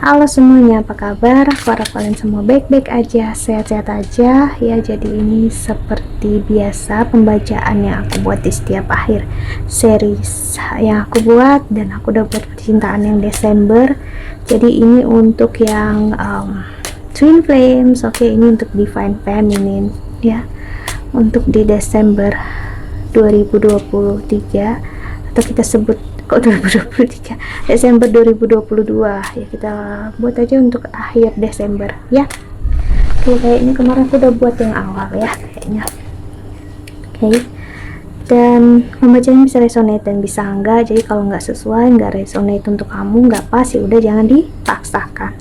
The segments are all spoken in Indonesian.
Halo semuanya, apa kabar? Aku harap kalian semua baik-baik aja, sehat-sehat aja ya. Jadi ini seperti biasa pembacaan yang aku buat di setiap akhir series yang aku buat, dan aku udah buat percintaan yang Desember. Jadi ini untuk yang Twin Flames. Oke, ini untuk Divine Feminine ya, untuk di Desember 2023, atau kita sebut kok 2023, Desember 2022 ya, kita buat aja untuk akhir Desember ya. Oke, kayak ini kemarin aku udah buat yang awal ya kayaknya. Oke, dan pembacaan bisa resonate dan bisa enggak. Jadi kalau nggak sesuai, nggak resonate untuk kamu, nggak pas, ya udah jangan dipaksakan,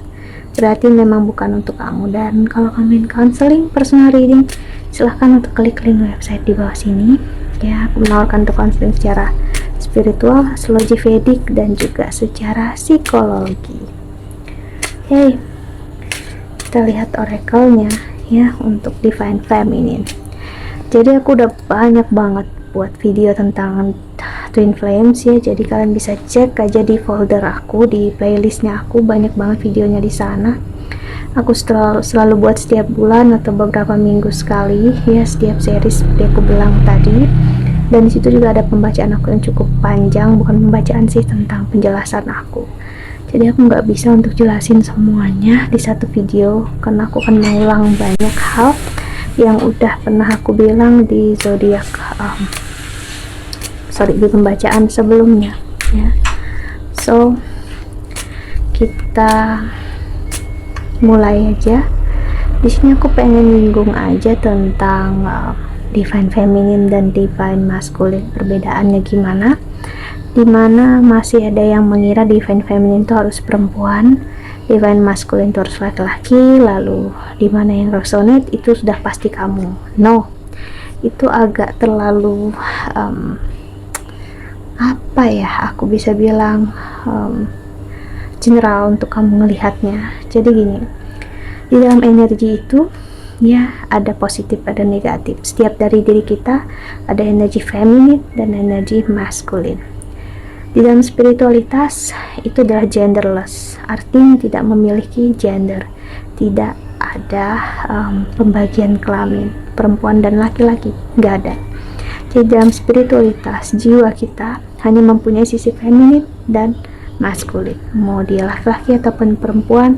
berarti memang bukan untuk kamu. Dan kalau kamu ingin counseling, personal reading, silahkan untuk klik link website di bawah sini ya. Aku menawarkan untuk counseling secara spiritual, astrologi Vedic, dan juga secara psikologi. Oke, kita lihat oracle-nya ya untuk Divine Feminine. Jadi aku udah banyak banget buat video tentang Twin Flames ya, jadi kalian bisa cek aja di folder aku, di playlistnya aku banyak banget videonya di sana. Aku selalu buat setiap bulan atau beberapa minggu sekali ya, setiap series seperti aku bilang tadi. Dan disitu juga ada pembacaan aku yang cukup panjang, bukan pembacaan sih, tentang penjelasan aku. Jadi aku nggak bisa untuk jelasin semuanya di satu video, karena aku akan mengulang banyak hal yang udah pernah aku bilang di zodiak, di pembacaan sebelumnya ya. So kita mulai aja. Di sini aku pengen nyinggung aja tentang Divine Feminine dan Divine Masculine, perbedaannya gimana, dimana masih ada yang mengira Divine Feminine itu harus perempuan, Divine Masculine itu harus laki-laki, lalu dimana yang resonate itu sudah pasti kamu. No, itu agak terlalu apa ya, aku bisa bilang general untuk kamu melihatnya. Jadi gini, di dalam energi itu ya ada positif, ada negatif. Setiap dari diri kita ada energi feminin dan energi maskulin. Di dalam spiritualitas itu adalah genderless, artinya tidak memiliki gender, tidak ada pembagian kelamin perempuan dan laki-laki, nggak ada. Jadi dalam spiritualitas jiwa kita hanya mempunyai sisi feminin dan maskulin, mau dia laki-laki ataupun perempuan,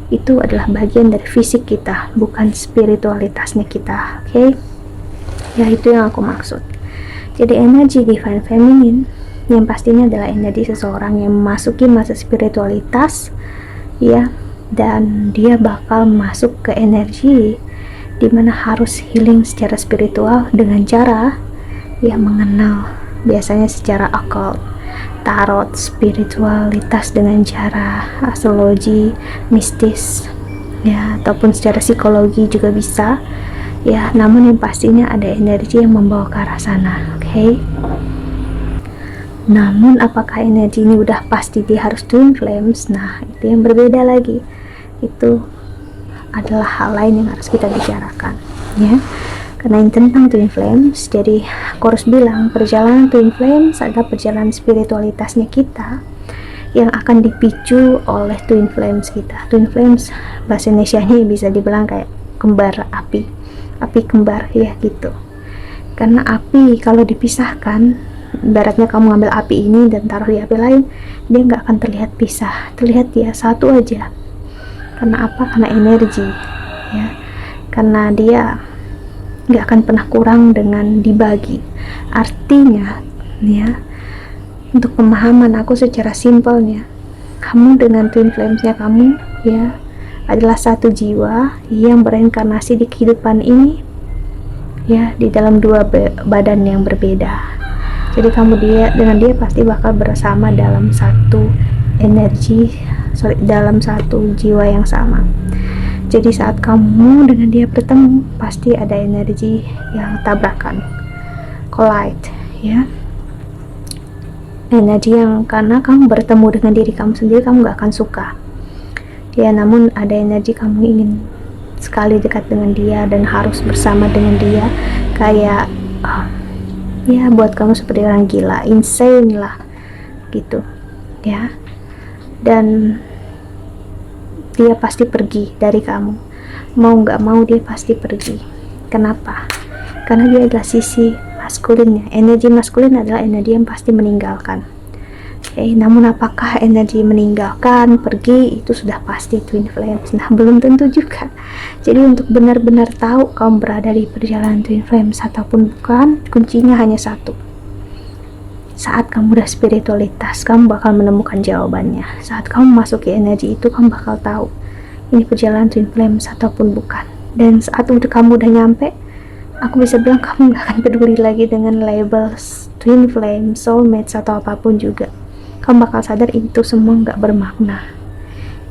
itu adalah bagian dari fisik kita, bukan spiritualitasnya kita. Oke, ya itu yang aku maksud. Jadi energi Divine Feminine yang pastinya adalah energi seseorang yang memasuki masa spiritualitas ya, dan dia bakal masuk ke energi dimana harus healing secara spiritual dengan cara ya mengenal, biasanya secara occult, tarot, spiritualitas dengan cara astrologi, mistis ya, ataupun secara psikologi juga bisa ya. Namun yang pastinya ada energi yang membawa ke arah sana. Oke. Namun apakah energi ini udah pasti dia harus Twin Flames? Nah, itu yang berbeda lagi. Itu adalah hal lain yang harus kita bicarakan ya. Karena ini tentang Twin Flames, jadi aku harus bilang perjalanan Twin Flames adalah perjalanan spiritualitasnya kita yang akan dipicu oleh Twin Flames kita. Twin Flames bahasa Indonesianya bisa dibilang kayak kembar api, api kembar ya gitu. Karena api kalau dipisahkan, ibaratnya kamu ngambil api ini dan taruh di api lain, dia nggak akan terlihat pisah, terlihat dia satu aja. Karena apa? Karena energi ya, karena dia nggak akan pernah kurang dengan dibagi. Artinya ya, untuk pemahaman aku secara simpelnya, kamu dengan Twin Flamesnya kamu ya adalah satu jiwa yang bereinkarnasi di kehidupan ini ya, di dalam dua badan yang berbeda. Jadi kamu dengan dia pasti bakal bersama dalam satu energi, dalam satu jiwa yang sama. Jadi saat kamu dengan dia bertemu, pasti ada energi yang tabrakan, collide ya. Energi yang karena kamu bertemu dengan diri kamu sendiri, kamu gak akan suka ya. Namun ada energi kamu ingin sekali dekat dengan dia dan harus bersama dengan dia. Kayak ya buat kamu seperti orang gila, insane lah gitu ya. Dan dia pasti pergi dari kamu. Mau nggak mau dia pasti pergi. Kenapa? Karena dia adalah sisi maskulinnya. Energi maskulin adalah energi yang pasti meninggalkan. Namun apakah energi meninggalkan, pergi, itu sudah pasti twin flames? Nah, belum tentu juga. Jadi untuk benar-benar tahu kamu berada di perjalanan twin flames ataupun bukan, kuncinya hanya satu. Saat kamu udah spiritualitas, kamu bakal menemukan jawabannya. Saat kamu masuk ke energi itu, kamu bakal tahu ini perjalanan twin flames ataupun bukan. Dan saat kamu udah nyampe, aku bisa bilang kamu gak akan peduli lagi dengan label twin flame, soulmates, atau apapun juga. Kamu bakal sadar itu semua gak bermakna.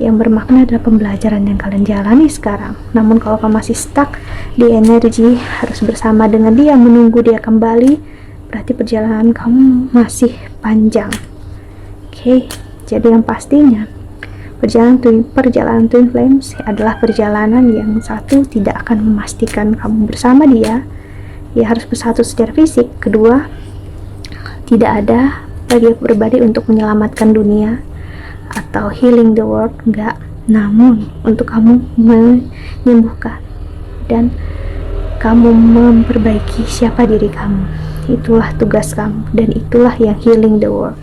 Yang bermakna adalah pembelajaran yang kalian jalani sekarang. Namun kalau kamu masih stuck di energi harus bersama dengan dia, menunggu dia kembali, berarti perjalanan kamu masih panjang. Jadi yang pastinya perjalanan twin flames adalah perjalanan yang satu, tidak akan memastikan kamu bersama dia, harus bersatu secara fisik. Kedua, tidak ada bagi pribadi untuk menyelamatkan dunia atau healing the world, enggak, namun untuk kamu menyembuhkan dan kamu memperbaiki siapa diri kamu. Itulah tugas kamu dan itulah yang healing the world.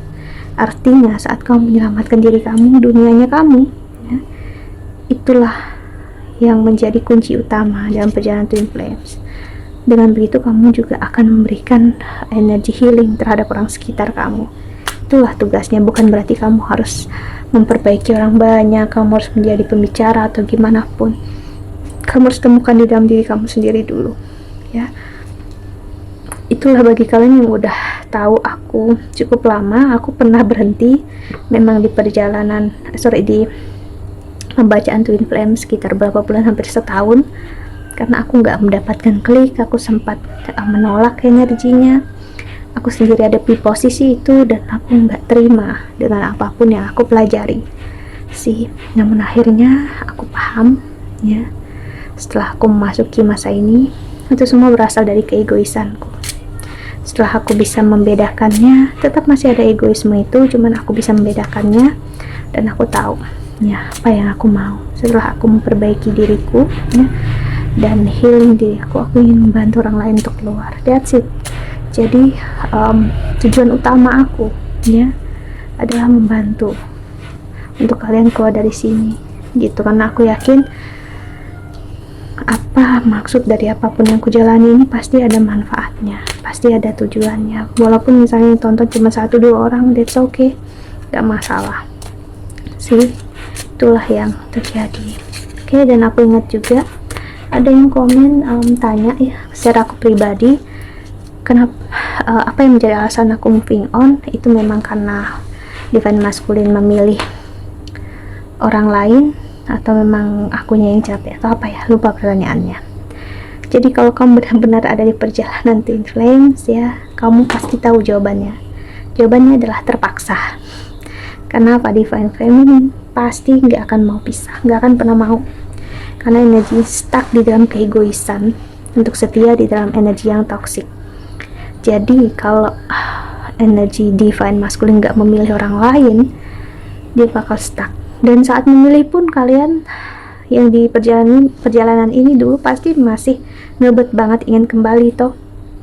Artinya saat kamu menyelamatkan diri kamu, dunianya kamu, itulah yang menjadi kunci utama dalam perjalanan twin flames. Dengan begitu kamu juga akan memberikan energi healing terhadap orang sekitar kamu. Itulah tugasnya. Bukan berarti kamu harus memperbaiki orang banyak, kamu harus menjadi pembicara atau gimana pun. Kamu harus temukan di dalam diri kamu sendiri dulu, ya. Itulah bagi kalian yang udah tahu aku cukup lama. Aku pernah berhenti memang di perjalanan di pembacaan twin flame sekitar berapa bulan, hampir setahun, karena aku nggak mendapatkan klik. Aku sempat menolak energinya, aku sendiri ada di posisi itu dan aku nggak terima dengan apapun yang aku pelajari namun akhirnya aku paham, ya, setelah aku memasuki masa ini, itu semua berasal dari keegoisanku. Setelah aku bisa membedakannya, tetap masih ada egoisme itu, cuman aku bisa membedakannya dan aku tahu, ya, apa yang aku mau. Setelah aku memperbaiki diriku, ya, dan healing diriku, aku ingin membantu orang lain untuk keluar. That's it. Jadi tujuan utama aku, ya, adalah membantu untuk kalian keluar dari sini, gitu. Karena aku yakin apa maksud dari apapun yang kujalani ini pasti ada manfaatnya, pasti ada tujuannya. Walaupun misalnya tonton cuma 1-2 orang, that's okay, gak masalah. Itulah yang terjadi. Dan aku ingat juga ada yang komen tanya, ya, secara aku pribadi, kenapa apa yang menjadi alasan aku moving on. Itu memang karena divine masculine memilih orang lain, atau memang akunya yang capek, atau apa, ya, lupa pertanyaannya. Jadi kalau kamu benar-benar ada di perjalanan twin flames, ya, kamu pasti tahu jawabannya. Jawabannya adalah terpaksa. Karena apa? Divine feminine pasti nggak akan mau pisah, nggak akan pernah mau, karena energi stuck di dalam keegoisan untuk setia di dalam energi yang toksik. Jadi kalau energi divine masculine nggak memilih orang lain, dia bakal stuck. Dan saat memilih pun, kalian yang di perjalanan ini dulu pasti masih ngebet banget ingin kembali, toh.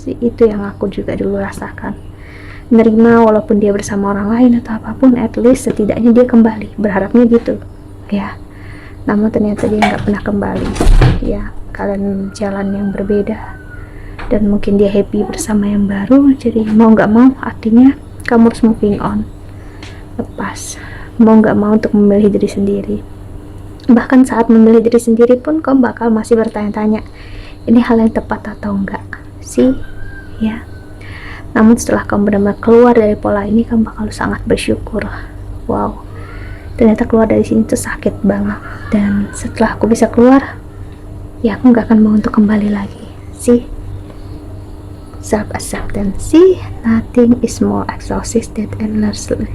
Itu yang aku juga dulu rasakan. Nerima walaupun dia bersama orang lain atau apapun, at least setidaknya dia kembali, berharapnya gitu, ya. Namun ternyata dia nggak pernah kembali, ya. Kalian jalan yang berbeda dan mungkin dia happy bersama yang baru. Jadi mau nggak mau, artinya kamu harus moving on, lepas, mau nggak mau, untuk memilih diri sendiri. Bahkan saat memilih diri sendiri pun kamu bakal masih bertanya-tanya, ini hal yang tepat atau enggak ya. Namun setelah kamu benar-benar keluar dari pola ini, kamu bakal sangat bersyukur. Wow, ternyata keluar dari sini tuh sakit banget. Dan setelah aku bisa keluar, ya, aku nggak akan mau untuk kembali lagi. Self acceptance. Nothing is more exhausting than endlessly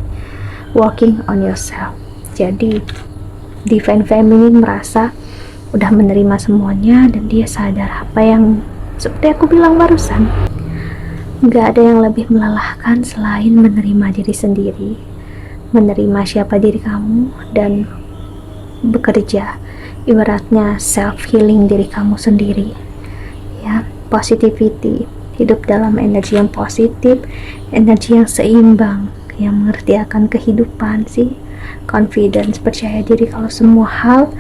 working on yourself. Jadi divine feminine merasa udah menerima semuanya, dan dia sadar apa yang seperti aku bilang barusan, gak ada yang lebih melelahkan selain menerima diri sendiri, menerima siapa diri kamu, dan bekerja, ibaratnya self healing diri kamu sendiri, ya. Positivity, hidup dalam energi yang positif, energi yang seimbang, yang mengerti akan kehidupan sih. Confidence, percaya diri kalau semua hal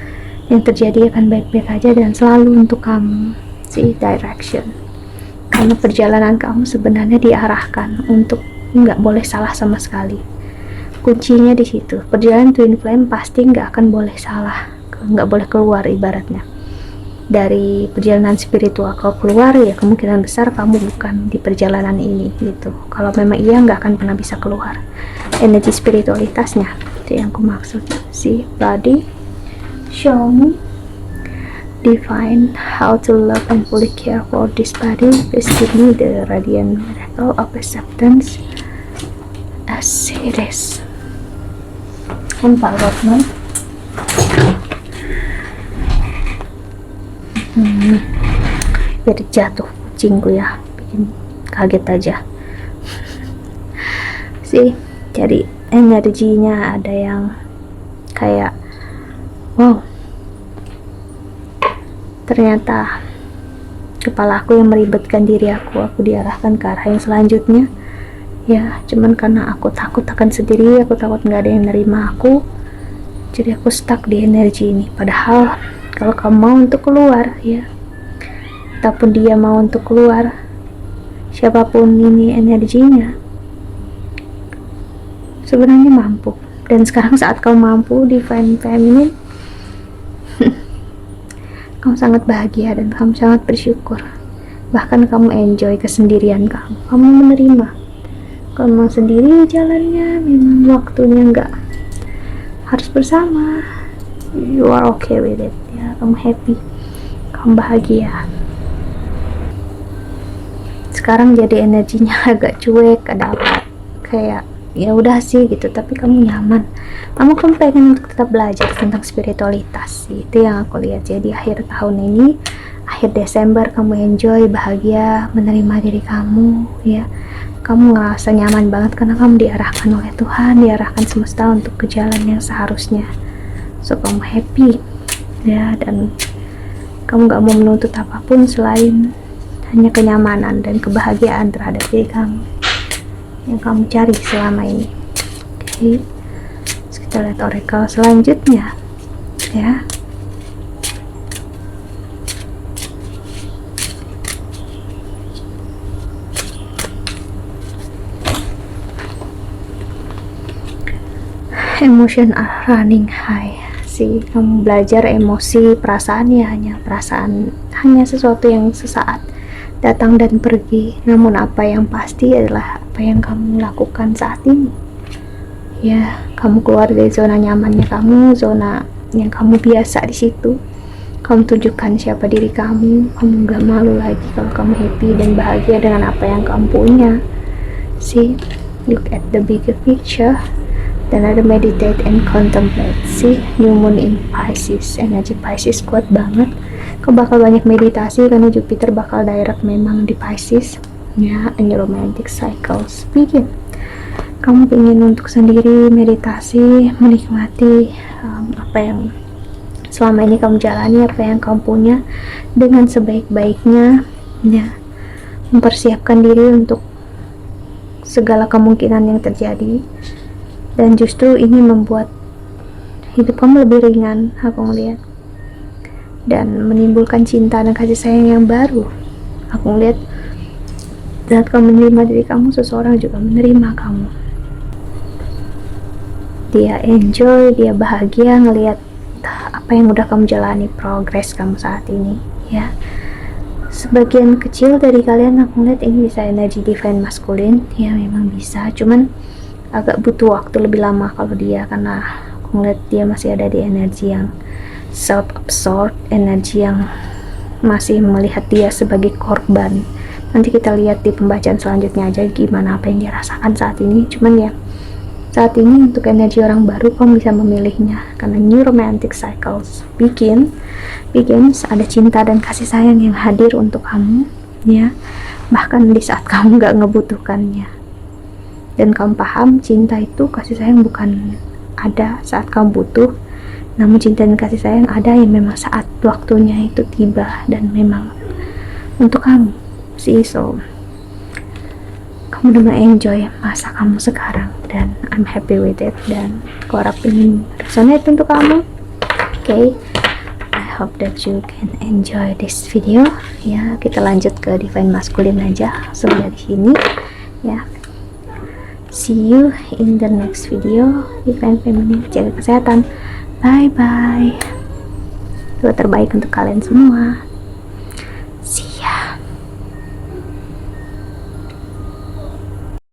yang terjadi akan baik-baik aja dan selalu untuk kamu sih. Direction, karena perjalanan kamu sebenarnya diarahkan untuk nggak boleh salah sama sekali. Kuncinya di situ. Perjalanan twin flame pasti nggak akan boleh salah, nggak boleh keluar ibaratnya dari perjalanan spiritual. Kalau keluar ya kemungkinan besar kamu bukan di perjalanan ini gitu. Kalau memang iya, nggak akan pernah bisa keluar energi spiritualitasnya. Itu yang aku maksud. See, body, show me divine how to love and fully care for this body. Please give me the radiant miracle of acceptance as it is. Empowerment. Biar jatuh kucingku ya, bikin kaget aja sih. Jadi energinya ada yang kayak wow, ternyata kepala aku yang meribetkan diri aku diarahkan ke arah yang selanjutnya ya. Cuman karena aku takut akan sendiri, aku takut nggak ada yang nerima aku, jadi aku stuck di energi ini. Padahal kalau kamu mau untuk keluar ya, ataupun dia mau untuk keluar, siapapun ini energinya sebenarnya mampu. Dan sekarang saat kamu mampu divine feminine kamu sangat bahagia dan kamu sangat bersyukur. Bahkan kamu enjoy kesendirian kamu menerima kalau memang sendiri jalannya, memang waktunya nggak harus bersama, you are okay with it ya. Kamu happy, kamu bahagia. Sekarang jadi energinya agak cuek, ada apa kayak ya udah sih gitu, tapi kamu nyaman, kamu pengen untuk tetap belajar tentang spiritualitas. Itu yang aku lihat. Jadi akhir tahun ini, akhir Desember, kamu enjoy, bahagia, menerima diri kamu ya. Kamu ngerasa nyaman banget karena kamu diarahkan oleh Tuhan, diarahkan semesta untuk ke jalan yang seharusnya. So kamu happy ya, dan kamu gak mau menuntut apapun selain hanya kenyamanan dan kebahagiaan terhadap diri kamu yang kamu cari selama ini. Oke, kita lihat oracle selanjutnya ya. Emotion are running high sih. Kamu belajar emosi, perasaan ya hanya perasaan, hanya sesuatu yang sesaat datang dan pergi. Namun apa yang pasti adalah apa yang kamu lakukan saat ini ya. Kamu keluar dari zona nyamannya kamu, zona yang kamu biasa di situ. Kamu tunjukkan siapa diri kamu. Kamu gak malu lagi kalau kamu happy dan bahagia dengan apa yang kamu punya. See, look at the bigger picture. Dan ada meditate and contemplate. See, new moon in Pisces, energi Pisces kuat banget. Kau bakal banyak meditasi karena Jupiter bakal direct memang di Pisces ya. And romantic cycles begin. Kamu ingin untuk sendiri meditasi, menikmati apa yang selama ini kamu jalani, apa yang kamu punya dengan sebaik-baiknya ya. Mempersiapkan diri untuk segala kemungkinan yang terjadi. Dan justru ini membuat hidup kamu lebih ringan, aku ngeliat, dan menimbulkan cinta dan kasih sayang yang baru. Aku ngeliat saat kamu menerima diri kamu, seseorang juga menerima kamu. Dia enjoy, dia bahagia ngeliat apa yang udah kamu jalani, progres kamu saat ini ya. Sebagian kecil dari kalian aku ngeliat ini bisa energi divine masculine ya, memang bisa, cuman agak butuh waktu lebih lama kalau dia, karena aku ngeliat dia masih ada di energi yang self-absorbed, energi yang masih melihat dia sebagai korban. Nanti kita lihat di pembacaan selanjutnya aja gimana apa yang dia rasakan saat ini. Cuman ya saat ini untuk energi orang baru kamu bisa memilihnya, karena new romantic cycles begins, ada cinta dan kasih sayang yang hadir untuk kamu ya, bahkan di saat kamu gak ngebutuhkannya. Dan kamu paham cinta itu, kasih sayang bukan ada saat kamu butuh, Namun cinta dan kasih sayang ada yang memang saat waktunya itu tiba dan memang untuk kamu sih. So kamu udah enjoy masa kamu sekarang dan I'm happy with it, dan aku harap ini resonate untuk kamu. Okay, I hope that you can enjoy this video. Ya, kita lanjut ke divine masculine aja dari sini ya. See you in the next video. Divine feminine, jaga kesehatan. Bye bye. Doa terbaik untuk kalian semua.